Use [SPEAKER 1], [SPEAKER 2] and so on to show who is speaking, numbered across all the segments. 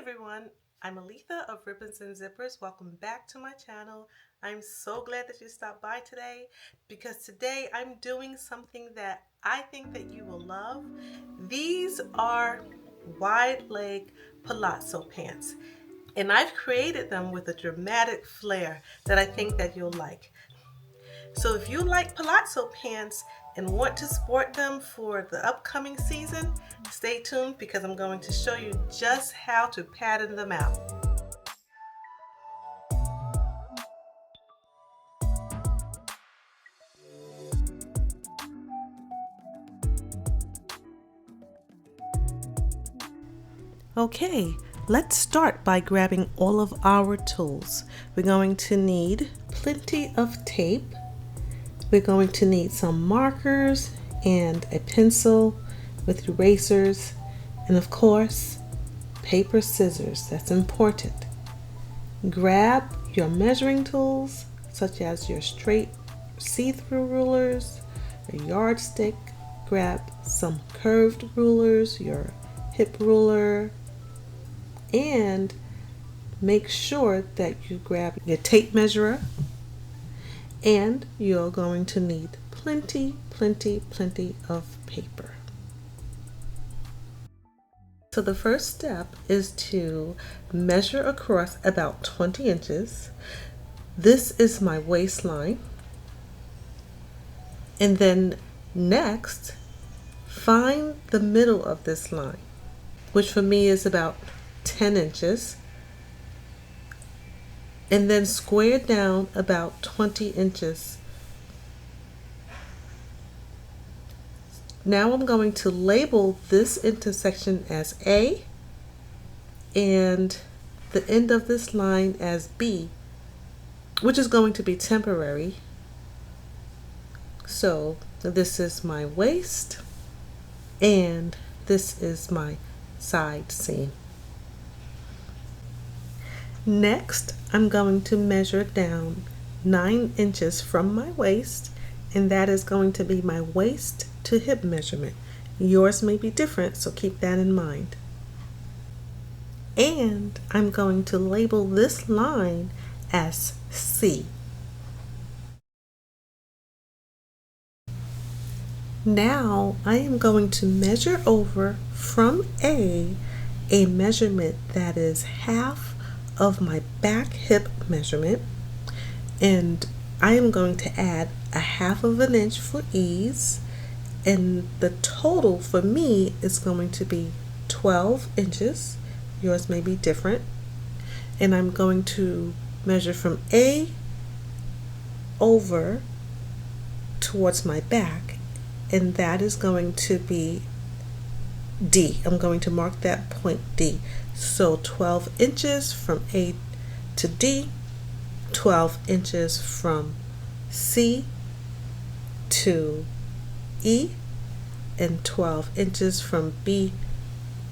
[SPEAKER 1] everyone, I'm Aletha of Ribbons and Zippers. Welcome back to my channel. I'm so glad that you stopped by today because today I'm doing something that I think that you will love. These are wide leg palazzo pants and I've created them with a dramatic flair that I think that you'll like. So if you like palazzo pants and want to sport them for the upcoming season, stay tuned because I'm going to show you just how to pattern them out. Okay, let's start by grabbing all of our tools. We're going to need plenty of tape. We're going to need some markers and a pencil with erasers, and of course, paper scissors. That's important. Grab your measuring tools, such as your straight see-through rulers, your yardstick. Grab some curved rulers, your hip ruler, and make sure that you grab your tape measurer. And you're going to need plenty of paper. So the first step is to measure across about 20 inches. This is my waistline. And then next, find the middle of this line, which for me is about 10 inches. And then square down about 20 inches. Now I'm going to label this intersection as A and the end of this line as B, which is going to be temporary. So this is my waist and this is my side seam. Next, I'm going to measure down 9 inches from my waist, and that is going to be my waist to hip measurement. Yours may be different, so keep that in mind. And I'm going to label this line as C. Now I am going to measure over from A measurement that is half of my back hip measurement, and I am going to add a 1/2 inch for ease, and the total for me is going to be 12 inches. Yours may be different. And I'm going to measure from A over towards my back, and that is going to be D. I'm going to mark that point D. So 12 inches from A to D, 12 inches from C to E, and 12 inches from B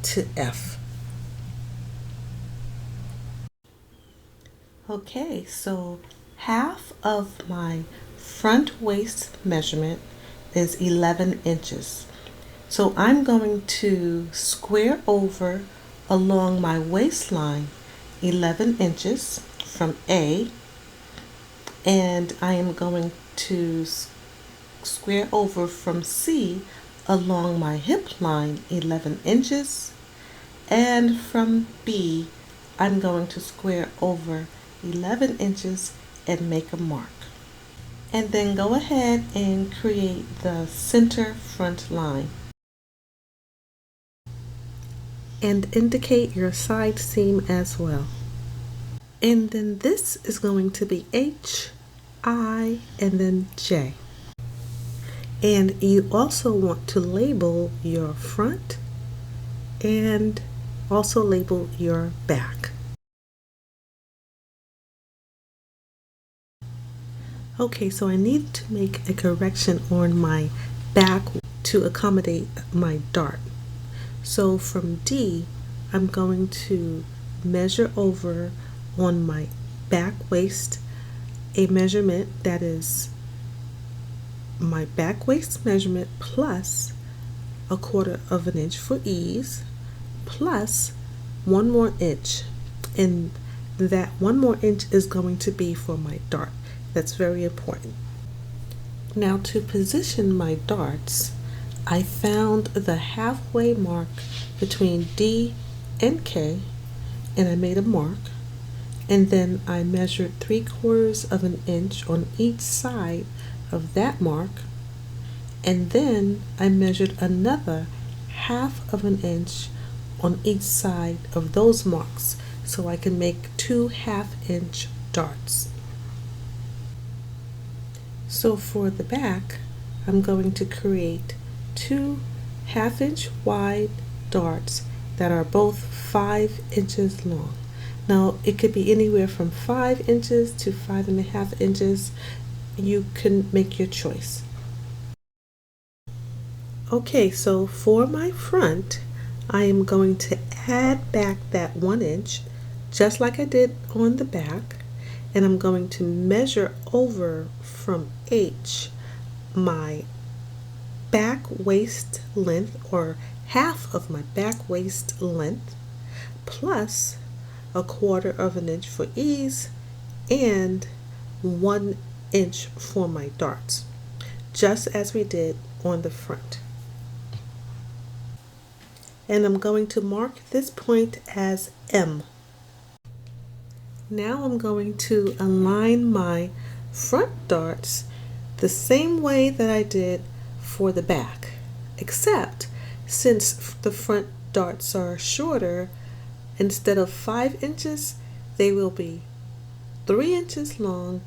[SPEAKER 1] to F. Okay, so half of my front waist measurement is 11 inches. So I'm going to square over along my waistline 11 inches from A, and I am going to square over from C along my hip line 11 inches, and from B I'm going to square over 11 inches and make a mark. And then go ahead and create the center front line. And indicate your side seam as well. And then this is going to be H, I, and then J. And you also want to label your front and also label your back. Okay, so I need to make a correction on my back to accommodate my dart. So from D, I'm going to measure over on my back waist a measurement that is my back waist measurement plus 1/4 inch for ease, plus 1 more inch, and that 1 more inch is going to be for my dart. That's very important. Now to position my darts, I found the halfway mark between D and K, and I made a mark, and then I measured 3/4 of an inch on each side of that mark, and then I measured another 1/2 of an inch on each side of those marks so I can make 2 1/2-inch darts. So for the back, I'm going to create 2 1/2-inch wide darts that are both 5 inches long. Now it could be anywhere from 5 inches to 5.5 inches. You can make your choice. Okay, so for my front, I am going to add back that 1 inch, just like I did on the back, and I'm going to measure over from H my back waist length, or 1/2 of my back waist length, plus 1/4 of an inch for ease, and 1 inch for my darts, just as we did on the front. And I'm going to mark this point as M. Now I'm going to align my front darts the same way that I did for the back, except since the front darts are shorter, instead of 5 inches, they will be 3 inches long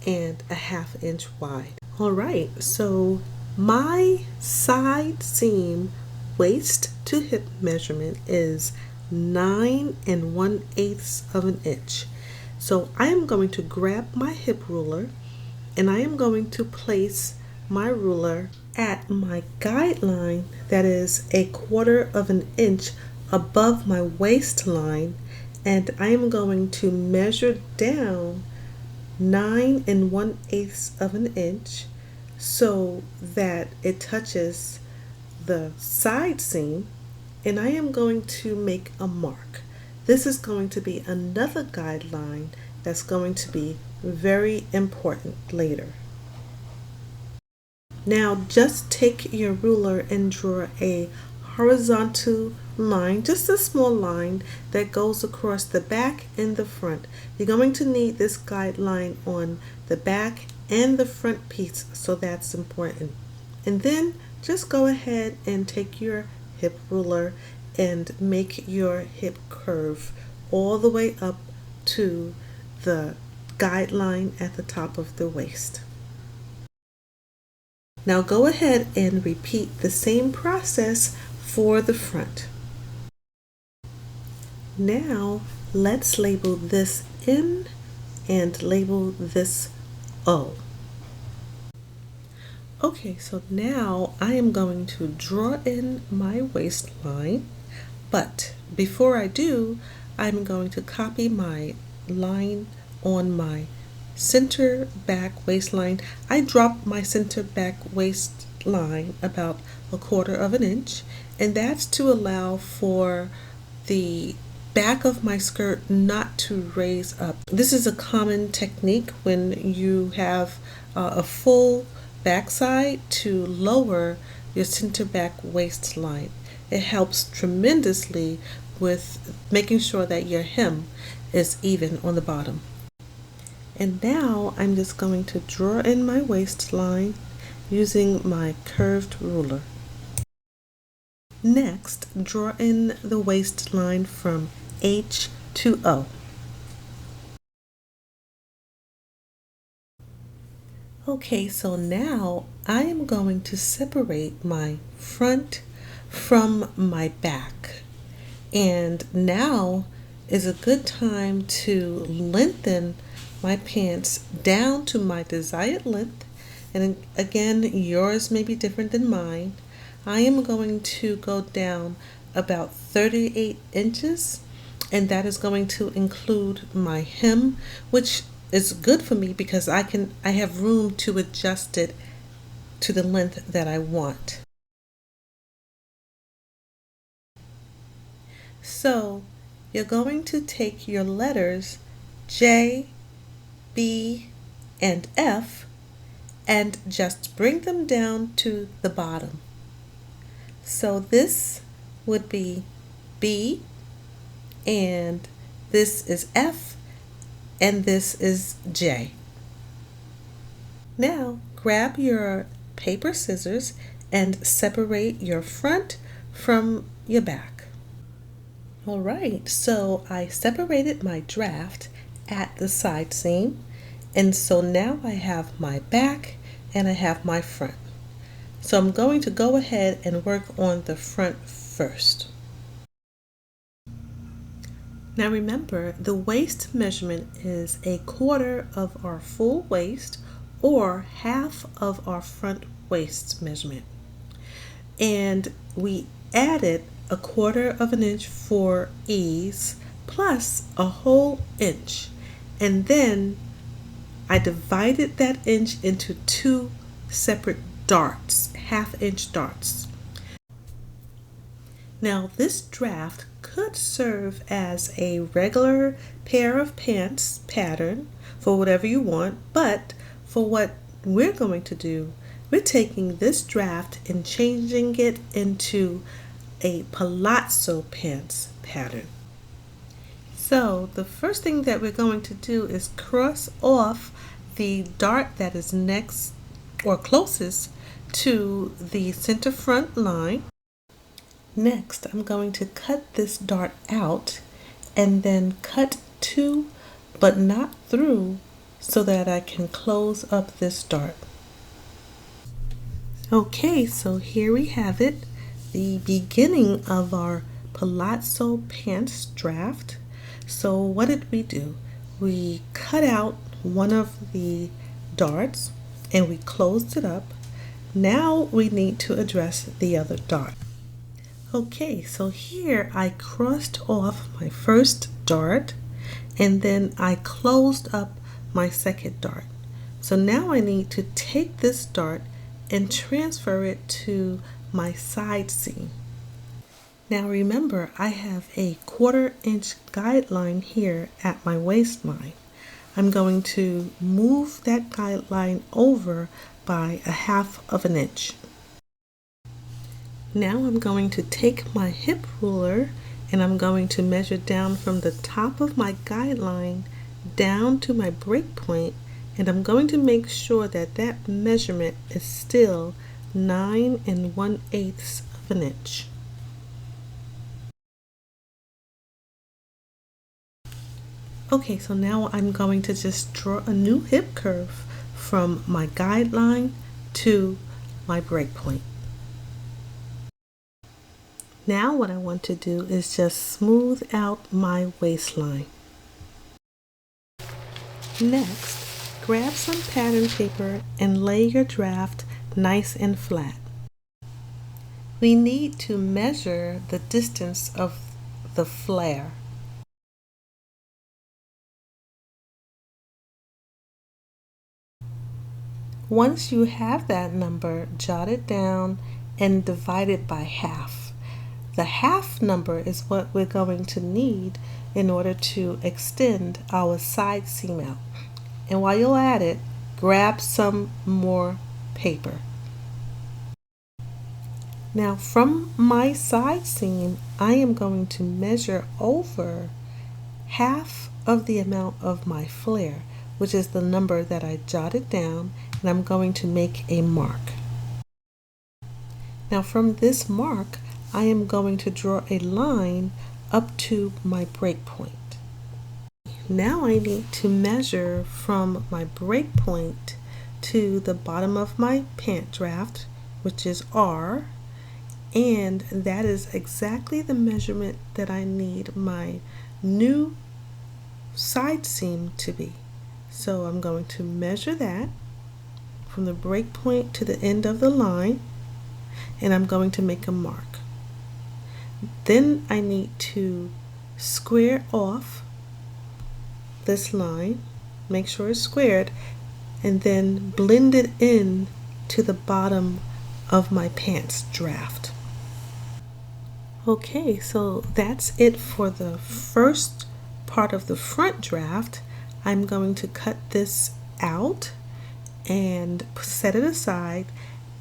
[SPEAKER 1] and 1/2 inch wide. All right, so my side seam waist to hip measurement is 9 1/8 of an inch. So I am going to grab my hip ruler, and I am going to place my ruler at my guideline, that is 1/4 of an inch above my waistline, and I am going to measure down 9 1/8 of an inch so that it touches the side seam, and I am going to make a mark. This is going to be another guideline that's going to be very important later. Now just take your ruler and draw a horizontal line, just a small line that goes across the back and the front. You're going to need this guideline on the back and the front piece, so that's important. And then just go ahead and take your hip ruler and make your hip curve all the way up to the guideline at the top of the waist. Now go ahead and repeat the same process for the front. Now let's label this N and label this O. Okay, so now I am going to draw in my waistline, but before I do, I'm going to copy my line on my center back waistline. I dropped my center back waistline about 1/4 of an inch, and that's to allow for the back of my skirt not to raise up. This is a common technique when you have a full backside, to lower your center back waistline. It helps tremendously with making sure that your hem is even on the bottom. And now I'm just going to draw in my waistline using my curved ruler. Next, draw in the waistline from H to O. Okay, so now I am going to separate my front from my back. And now is a good time to lengthen my pants down to my desired length. And again, yours may be different than mine. I am going to go down about 38 inches, and that is going to include my hem, which is good for me because I have room to adjust it to the length that I want. So you're going to take your letters J, B, and F and just bring them down to the bottom. So this would be B, and this is F, and this is J. Now grab your paper scissors and separate your front from your back. Alright, so I separated my draft at the side seam, and so now I have my back and I have my front. So I'm going to go ahead and work on the front first. Now remember, the waist measurement is 1/4 of our full waist or half of our front waist measurement. And we added 1/4 of an inch for ease plus a whole inch. And then I divided that inch into 2 separate darts, 1/2 inch darts. Now this draft could serve as a regular pair of pants pattern for whatever you want, but for what we're going to do, we're taking this draft and changing it into a palazzo pants pattern. So the first thing that we're going to do is cross off the dart that is next or closest to the center front line. Next, I'm going to cut this dart out and then cut to but not through so that I can close up this dart. Okay, so here we have it, the beginning of our palazzo pants draft. So what did we do? We cut out one of the darts and we closed it up. Now we need to address the other dart. Okay, so here I crossed off my first dart and then I closed up my second dart. So now I need to take this dart and transfer it to my side seam. Now remember, I have a 1/4 inch guideline here at my waistline. I'm going to move that guideline over by 1/2 of an inch. Now I'm going to take my hip ruler and I'm going to measure down from the top of my guideline down to my break point, and I'm going to make sure that that measurement is still 9 1/8 of an inch. Okay, so now I'm going to just draw a new hip curve from my guideline to my break point. Now what I want to do is just smooth out my waistline. Next, grab some pattern paper and lay your draft nice and flat. We need to measure the distance of the flare. Once you have that number, jot it down and divide it by 1/2. The 1/2 number is what we're going to need in order to extend our side seam out. And while you're at it, grab some more paper. Now from my side seam, I am going to measure over 1/2 of the amount of my flare, which is the number that I jotted down, and I'm going to make a mark. Now from this mark, I am going to draw a line up to my break point. Now I need to measure from my break point to the bottom of my pant draft, which is R, and that is exactly the measurement that I need my new side seam to be. So I'm going to measure that from the break point to the end of the line, and I'm going to make a mark. Then I need to square off this line, make sure it's squared, and then blend it in to the bottom of my pants draft. Okay, so that's it for the first part of the front draft. I'm going to cut this out and set it aside,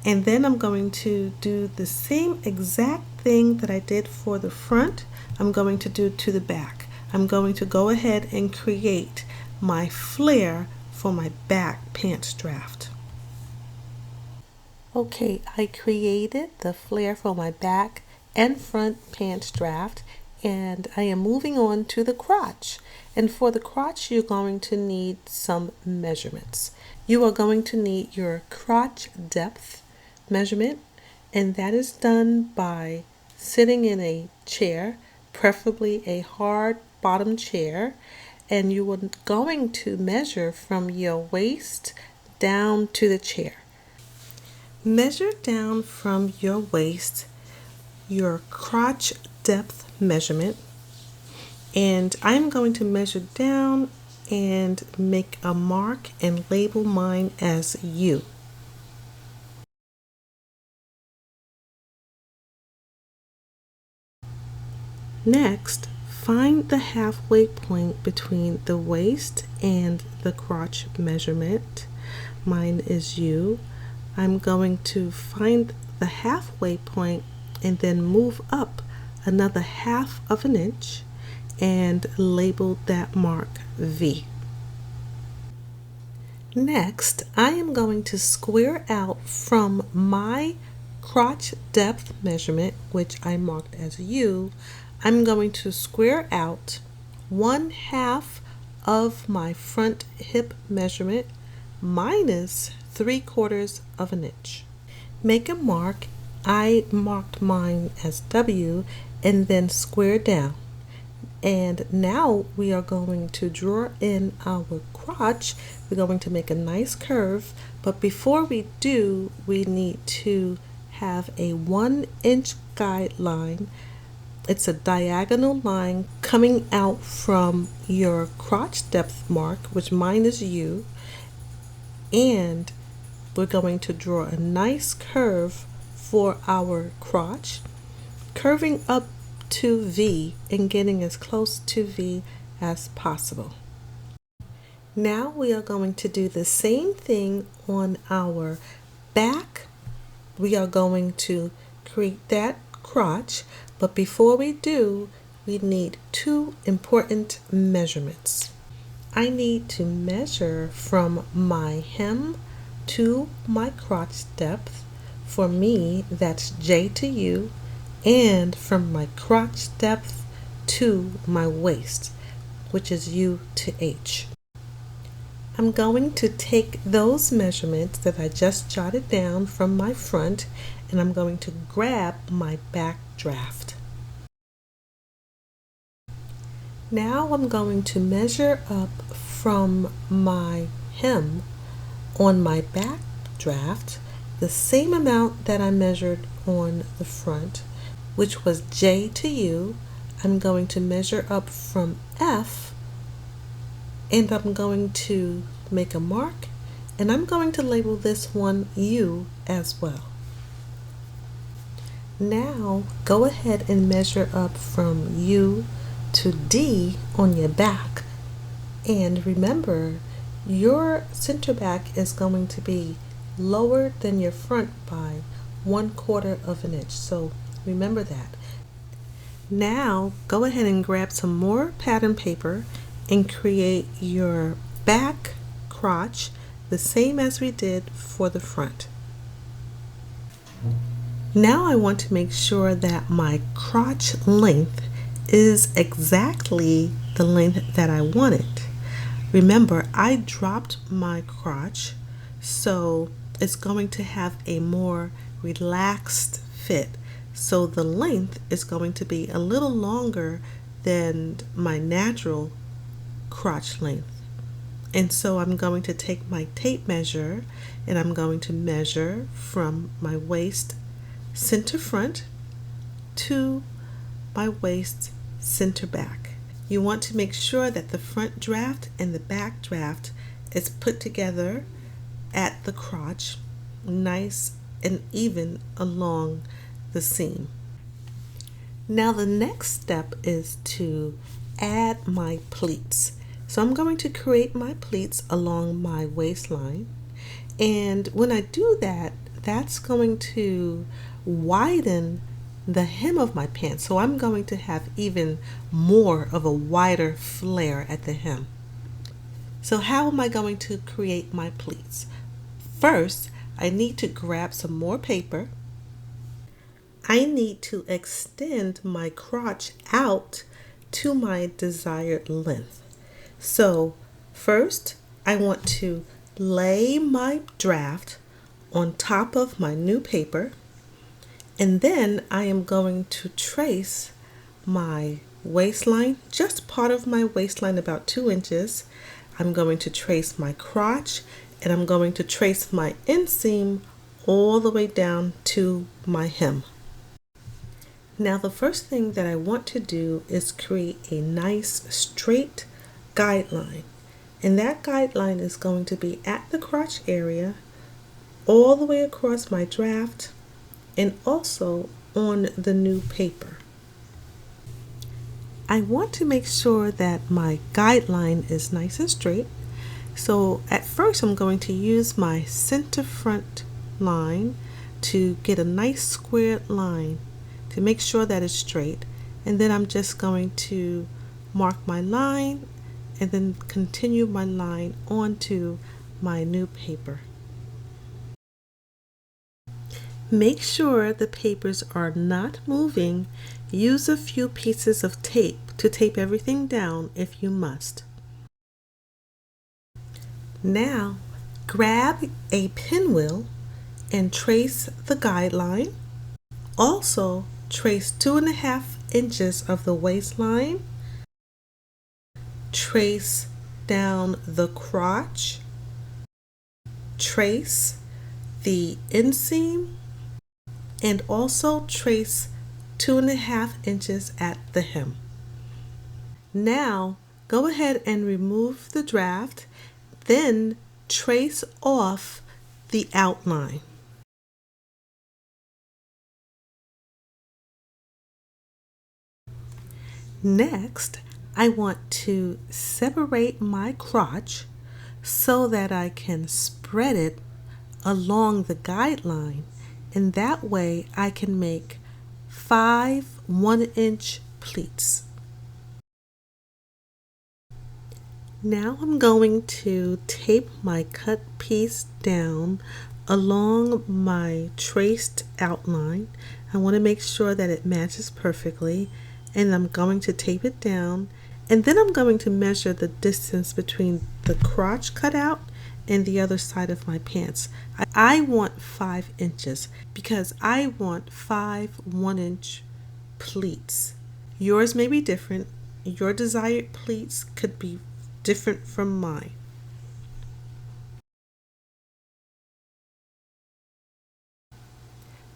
[SPEAKER 1] and then I'm going to do the same exact thing that I did for the front. I'm going to do to the back. I'm going to go ahead and create my flare for my back pants draft. Okay, I created the flare for my back and front pants draft, and I am moving on to the crotch. And for the crotch, you're going to need some measurements. You are going to need your crotch depth measurement, and that is done by sitting in a chair, preferably a hard bottom chair, and you are going to measure from your waist down to the chair. Measure down from your waist your crotch depth measurement, and I'm going to measure down and make a mark and label mine as U. Next, find the halfway point between the waist and the crotch measurement. Mine is U. I'm going to find the halfway point and then move up another 1/2 of an inch and label that mark V. Next, I am going to square out from my crotch depth measurement, which I marked as U. I'm going to square out 1/2 of my front hip measurement minus 3/4 of an inch. Make a mark. I marked mine as W and then square down. And now we are going to draw in our crotch. We're going to make a nice curve, but before we do, we need to have a 1-inch guideline. It's a diagonal line coming out from your crotch depth mark, which mine is U, and we're going to draw a nice curve for our crotch, curving up to V and getting as close to V as possible. Now we are going to do the same thing on our back. We are going to create that crotch, but before we do, we need 2 important measurements. I need to measure from my hem to my crotch depth. For me, that's J to U, and from my crotch depth to my waist, which is U to H. I'm going to take those measurements that I just jotted down from my front, and I'm going to grab my back draft. Now I'm going to measure up from my hem on my back draft the same amount that I measured on the front, which was J to U. I'm going to measure up from F, and I'm going to make a mark, and I'm going to label this one U as well. Now go ahead and measure up from U to D on your back, and remember your center back is going to be lower than your front by 1/4 of an inch, so remember that. Now go ahead and grab some more pattern paper and create your back crotch the same as we did for the front. Now I want to make sure that my crotch length is exactly the length that I wanted. Remember, I dropped my crotch, so it's going to have a more relaxed fit. So the length is going to be a little longer than my natural crotch length. And so I'm going to take my tape measure and I'm going to measure from my waist center front to my waist center back. You want to make sure that the front draft and the back draft is put together at the crotch, nice and even along the seam. Now the next step is to add my pleats. So I'm going to create my pleats along my waistline. And when I do that, that's going to widen the hem of my pants. So I'm going to have even more of a wider flare at the hem. So how am I going to create my pleats? First, I need to grab some more paper. I need to extend my crotch out to my desired length. So first, I want to lay my draft on top of my new paper, and then I am going to trace my waistline, just part of my waistline, about 2 inches. I'm going to trace my crotch, and I'm going to trace my inseam all the way down to my hem. Now the first thing that I want to do is create a nice straight guideline. And that guideline is going to be at the crotch area, all the way across my draft, and also on the new paper. I want to make sure that my guideline is nice and straight. So at first I'm going to use my center front line to get a nice squared line to make sure that it's straight, and then I'm just going to mark my line and then continue my line onto my new paper. Make sure the papers are not moving. Use a few pieces of tape to tape everything down if you must. Now grab a pinwheel and trace the guideline. Also trace 2.5 inches of the waistline. Trace down the crotch. Trace the inseam, and also trace 2.5 inches at the hem. Now go ahead and remove the draft, then trace off the outline. Next, I want to separate my crotch so that I can spread it along the guideline, and that way I can make 5 1-inch pleats. Now I'm going to tape my cut piece down along my traced outline. I want to make sure that it matches perfectly, and I'm going to tape it down, and then I'm going to measure the distance between the crotch cutout and the other side of my pants. I want 5 inches because I want 5 1-inch pleats. Yours may be different. Your desired pleats could be different from mine.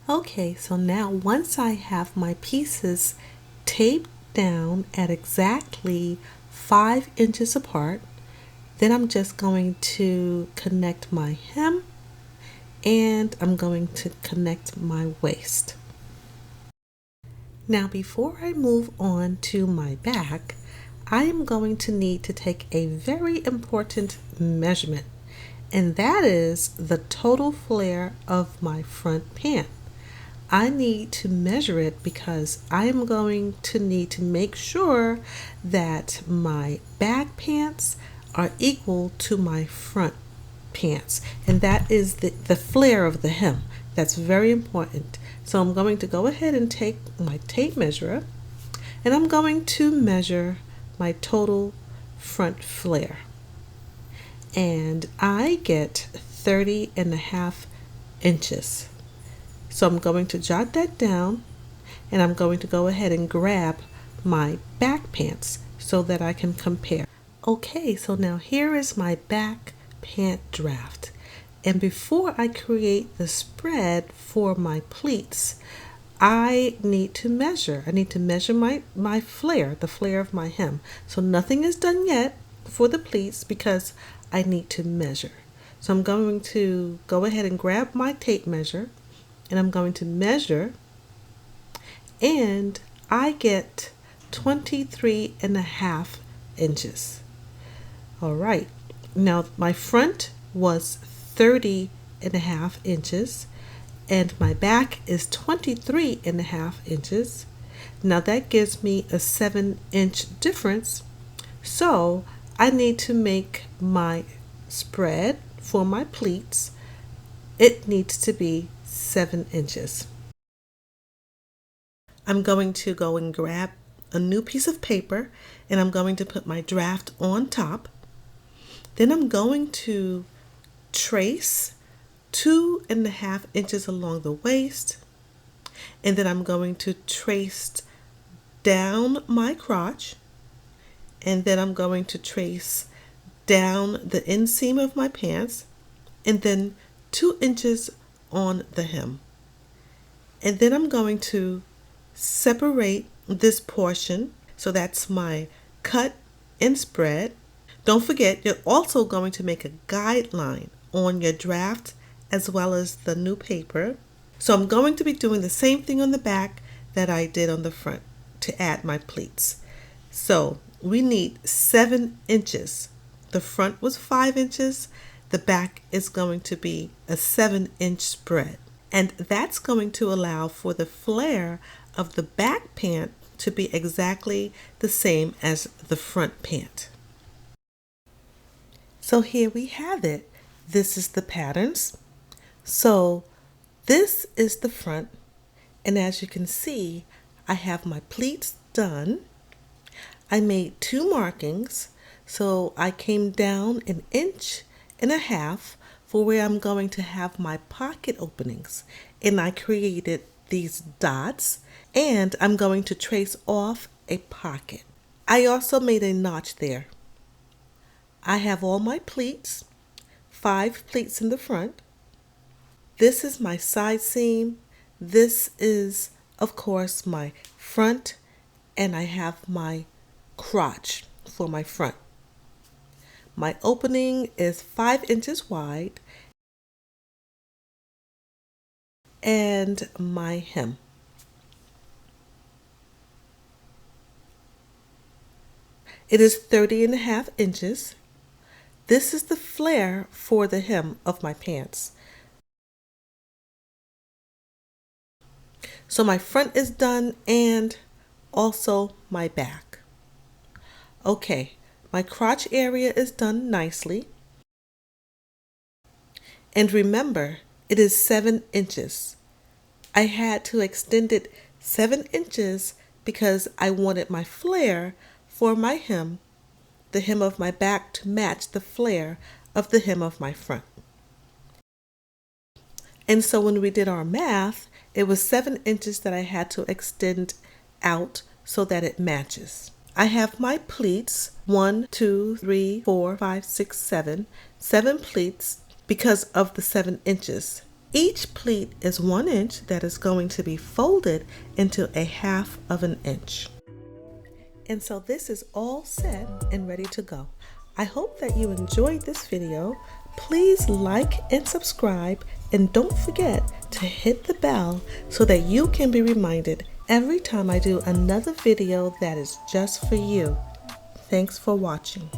[SPEAKER 1] Okay, so now once I have my pieces taped down at exactly 5 inches apart, then I'm just going to connect my hem and I'm going to connect my waist. Now before I move on to my back, I am going to need to take a very important measurement, and that is the total flare of my front pant. I need to measure it because I am going to need to make sure that my back pants are equal to my front pants, and that is the flare of the hem. That's very important. So I'm going to go ahead and take my tape measure, and I'm going to measure my total front flare, and I get 30.5 inches. So I'm going to jot that down, and I'm going to go ahead and grab my back pants so that I can compare. Okay, so now here is my back pant draft. And before I create the spread for my pleats, I need to measure. I need to measure my flare, the flare of my hem. So nothing is done yet for the pleats because I need to measure. So I'm going to go ahead and grab my tape measure, and I'm going to measure, and I get 23.5 inches. All right, now my front was 30.5 inches and my back is 23.5 inches. Now that gives me a 7-inch difference. So I need to make my spread for my pleats. It needs to be 7 inches. I'm going to go and grab a new piece of paper and I'm going to put my draft on top. Then I'm going to trace 2.5 inches along the waist, and then I'm going to trace down my crotch, and then I'm going to trace down the inseam of my pants, and then 2 inches on the hem. And then I'm going to separate this portion, so that's my cut and spread. Don't forget, you're also going to make a guideline on your draft as well as the new paper. So I'm going to be doing the same thing on the back that I did on the front to add my pleats. So we need 7 inches. The front was 5 inches. The back is going to be a 7-inch spread. And that's going to allow for the flare of the back pant to be exactly the same as the front pant. So here we have it. This is the patterns. So this is the front, and as you can see, I have my pleats done. I made 2 markings, so I came down 1.5 inches for where I'm going to have my pocket openings, and I created these dots, and I'm going to trace off a pocket. I also made a notch there. I have all my pleats, 5 pleats in the front. This is my side seam. This is, of course, my front, and I have my crotch for my front. My opening is 5 inches wide, and my hem. It is 30.5 inches. This is the flare for the hem of my pants. So my front is done and also my back. Okay, my crotch area is done nicely. And remember, it is 7 inches. I had to extend it 7 inches because I wanted my flare for my hem, the hem of my back, to match the flare of the hem of my front. And so when we did our math, it was 7 inches that I had to extend out so that it matches. I have my pleats, 1, 2, 3, 4, 5, 6, 7 pleats because of the 7 inches. Each pleat is 1 inch that is going to be folded into 1/2 inch. And so this is all set and ready to go. I hope that you enjoyed this video. Please like and subscribe, and don't forget to hit the bell so that you can be reminded every time I do another video that is just for you. Thanks for watching.